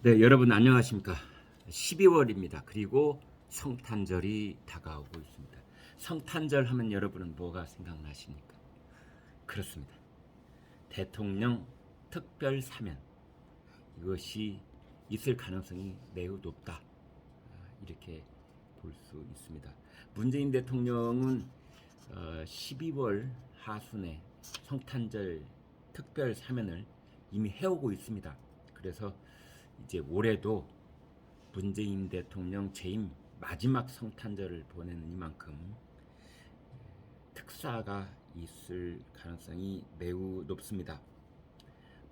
네, 여러분 안녕하십니까? 12월입니다. 그리고 성탄절이 다가오고 있습니다. 성탄절 하면 여러분은 뭐가 생각나십니까? 그렇습니다. 대통령 특별 사면 이것이 있을 가능성이 매우 높다. 이렇게 볼 수 있습니다. 문재인 대통령은 12월 하순에 성탄절 특별 사면을 이미 해오고 있습니다. 그래서 이제 올해도 문재인 대통령 재임 마지막 성탄절을 보내는 이만큼 특사가 있을 가능성이 매우 높습니다.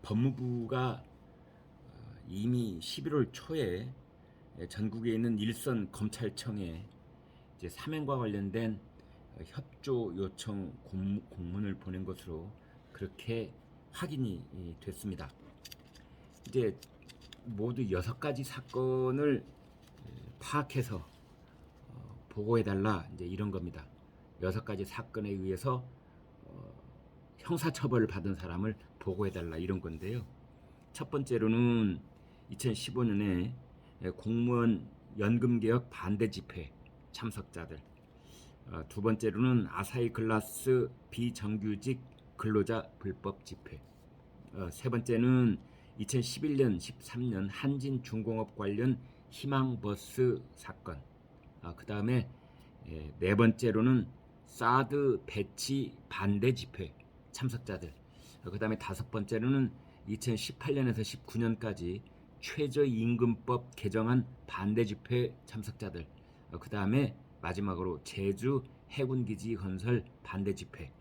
법무부가 이미 11월 초에 전국에 있는 일선 검찰청에 이제 사면과 관련된 협조 요청 공문을 보낸 것으로 그렇게 확인이 됐습니다. 이제 모두 6가지 사건을 파악해서 보고해달라 이제 이런 겁니다. 6가지 사건에 의해서 형사처벌을 받은 사람을 보고해달라 이런 건데요. 첫 번째로는 2015년에 공무원 연금개혁 반대 집회 참석자들, 두 번째로는 아사히 글라스 비정규직 근로자 불법 집회, 세 번째는 2011년 13년 한진중공업 관련 희망버스 사건, 그 다음에 네 번째로는 사드 배치 반대 집회 참석자들, 그 다음에 다섯 번째로는 2018년에서 19년까지 최저임금법 개정안 반대 집회 참석자들, 그 다음에 마지막으로 제주 해군기지 건설 반대 집회.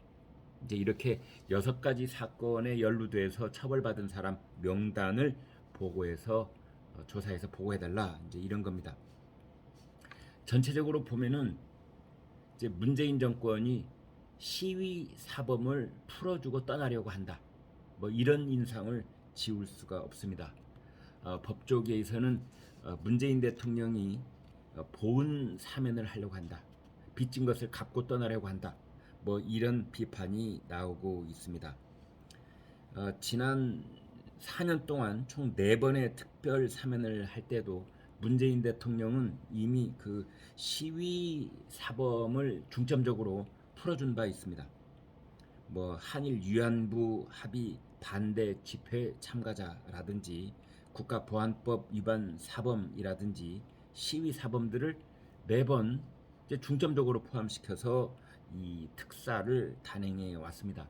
이제 이렇게 6가지 사건에 연루돼서 처벌받은 사람 명단을 보고해서 조사해서 보고해달라 이제 이런 겁니다. 전체적으로 보면은 이제 문재인 정권이 시위 사범을 풀어주고 떠나려고 한다. 뭐 이런 인상을 지울 수가 없습니다. 법조계에서는 문재인 대통령이 보은 사면을 하려고 한다. 빚진 것을 갚고 떠나려고 한다. 뭐 이런 비판이 나오고 있습니다. 지난 4년 동안 총 4번의 특별 사면을 할 때도 문재인 대통령은 이미 그 시위 사범을 중점적으로 풀어준 바 있습니다. 뭐 한일 위안부 합의 반대 집회 참가자라든지 국가보안법 위반 사범이라든지 시위 사범들을 매번 이제 중점적으로 포함시켜서 이 특사를 단행해 왔습니다.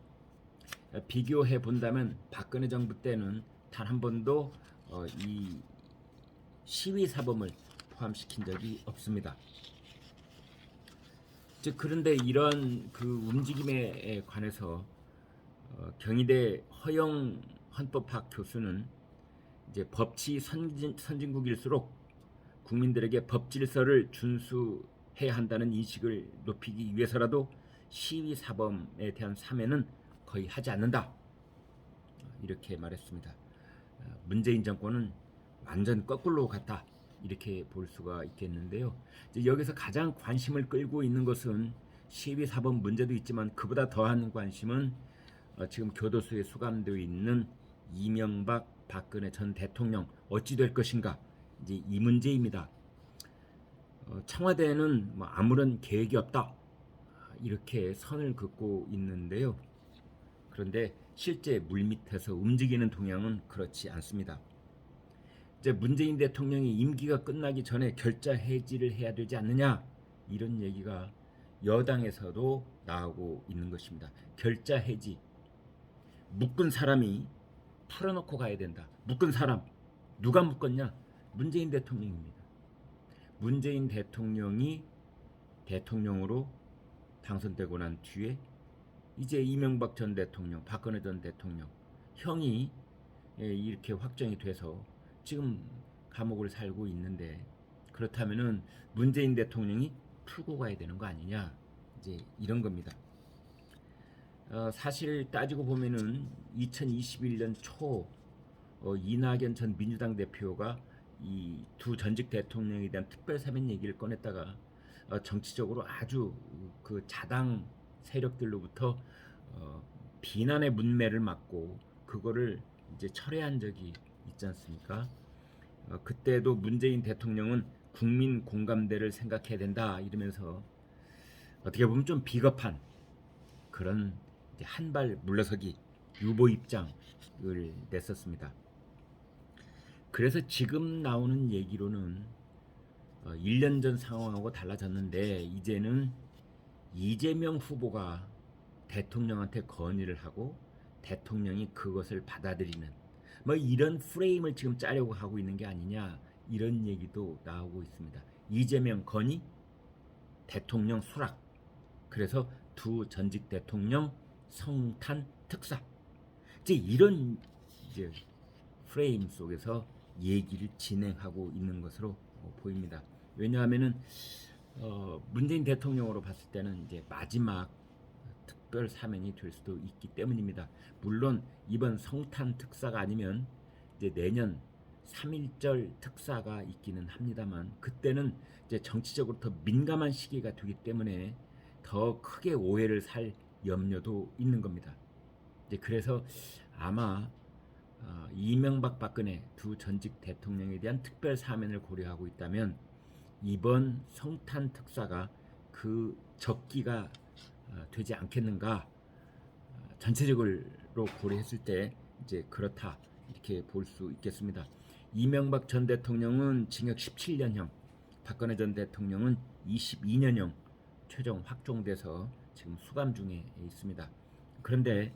비교해 본다면 박근혜 정부 때는 단 한 번도 이 시위 사범을 포함시킨 적이 없습니다. 그런데 이런 그 움직임에 관해서 경희대 허영 헌법학 교수는 이제 법치 선진국일수록 국민들에게 법 질서를 준수해야 한다는 인식을 높이기 위해서라도 시위 사범에 대한 사면은 거의 하지 않는다. 이렇게 말했습니다. 문재인 정권은 완전 거꾸로 갔다. 이렇게 볼 수가 있겠는데요. 이제 여기서 가장 관심을 끌고 있는 것은 시위 사범 문제도 있지만 그보다 더한 관심은 지금 교도소에 수감되어 있는 이명박 박근혜 전 대통령 어찌 될 것인가 이제 이 문제입니다. 청와대는 뭐 아무런 계획이 없다 이렇게 선을 긋고 있는데요. 그런데 실제 물밑에서 움직이는 동향은 그렇지 않습니다. 이제 문재인 대통령이 임기가 끝나기 전에 결자 해지를 해야 되지 않느냐 이런 얘기가 여당에서도 나오고 있는 것입니다. 결자 해지, 묶은 사람이 풀어놓고 가야 된다. 묶은 사람 누가 묶었냐? 문재인 대통령입니다. 문재인 대통령이 대통령으로 당선되고 난 뒤에 이제 이명박 전 대통령, 박근혜 전 대통령 형이 이렇게 확정이 돼서 지금 감옥을 살고 있는데 그렇다면은 문재인 대통령이 풀고 가야 되는 거 아니냐 이제 이런 겁니다. 사실 따지고 보면은 2021년 초 이낙연 전 민주당 대표가 이 두 전직 대통령에 대한 특별 사면 얘기를 꺼냈다가 정치적으로 아주 그 자당 세력들로부터 비난의 문매를 맞고 그거를 이제 철회한 적이 있지 않습니까? 그때도 문재인 대통령은 국민 공감대를 생각해야 된다 이러면서 어떻게 보면 좀 비겁한 그런 한 발 물러서기 유보 입장을 냈었습니다. 그래서 지금 나오는 얘기로는 1년 전 상황하고 달라졌는데 이제는 이재명 후보가 대통령한테 건의를 하고 대통령이 그것을 받아들이는 뭐 이런 프레임을 지금 짜려고 하고 있는 게 아니냐 이런 얘기도 나오고 있습니다. 이재명 건의, 대통령 수락. 그래서 두 전직 대통령 성탄 특사. 이제 이런 이제 프레임 속에서 얘기를 진행하고 있는 것으로 보입니다. 왜냐하면은 문재인 대통령으로 봤을 때는 이제 마지막 특별 사면이 될 수도 있기 때문입니다. 물론 이번 성탄 특사가 아니면 이제 내년 3.1절 특사가 있기는 합니다만 그때는 이제 정치적으로 더 민감한 시기가 되기 때문에 더 크게 오해를 살 염려도 있는 겁니다. 이제 그래서 아마 이명박 박근혜 두 전직 대통령에 대한 특별 사면을 고려하고 있다면 이번 성탄 특사가 그 적기가 되지 않겠는가. 전체적으로 고려했을 때 이제 그렇다 이렇게 볼 수 있겠습니다. 이명박 전 대통령은 징역 17년형, 박근혜 전 대통령은 22년형 최종 확정돼서 지금 수감 중에 있습니다. 그런데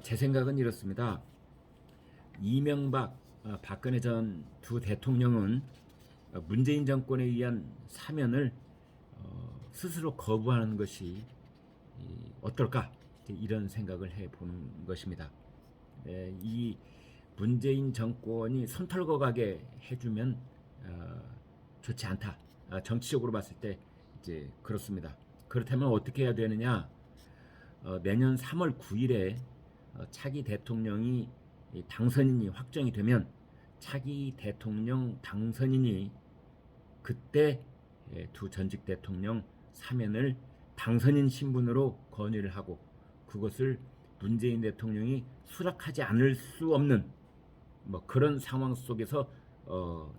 제 생각은 이렇습니다. 이명박, 박근혜 전 두 대통령은 문재인 정권에 의한 사면을 스스로 거부하는 것이 어떨까 이런 생각을 해보는 것입니다. 이 문재인 정권이 손털거가게 해주면 좋지 않다. 정치적으로 봤을 때 이제 그렇습니다. 그렇다면 어떻게 해야 되느냐? 내년 3월 9일에 차기 대통령이 당선인이 확정이 되면 차기 대통령 당선인이 그때 두 전직 대통령 사면을 당선인 신분으로 건의를 하고 그것을 문재인 대통령이 수락하지 않을 수 없는 뭐 그런 상황 속에서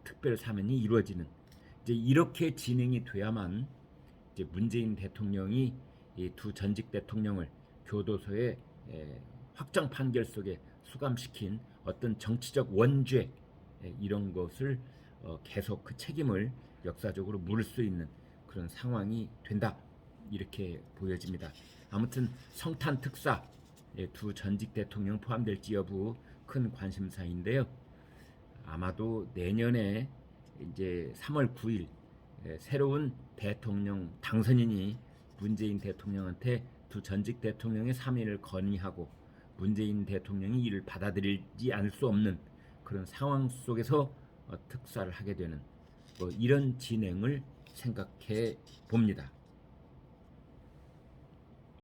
특별 사면이 이루어지는 이제 이렇게 진행이 돼야만 이제 문재인 대통령이 이 두 전직 대통령을 교도소에 확정 판결 속에 수감시킨 어떤 정치적 원죄 이런 것을 계속 그 책임을 역사적으로 물을 수 있는 그런 상황이 된다 이렇게 보여집니다. 아무튼 성탄 특사 두 전직 대통령 포함될지 여부 큰 관심사인데요. 아마도 내년에 이제 3월 9일 새로운 대통령 당선인이 문재인 대통령한테 두 전직 대통령의 사면을 건의하고 문재인 대통령이 이를 받아들이지 않을 수 없는 그런 상황 속에서 특사를 하게 되는 뭐 이런 진행을 생각해 봅니다.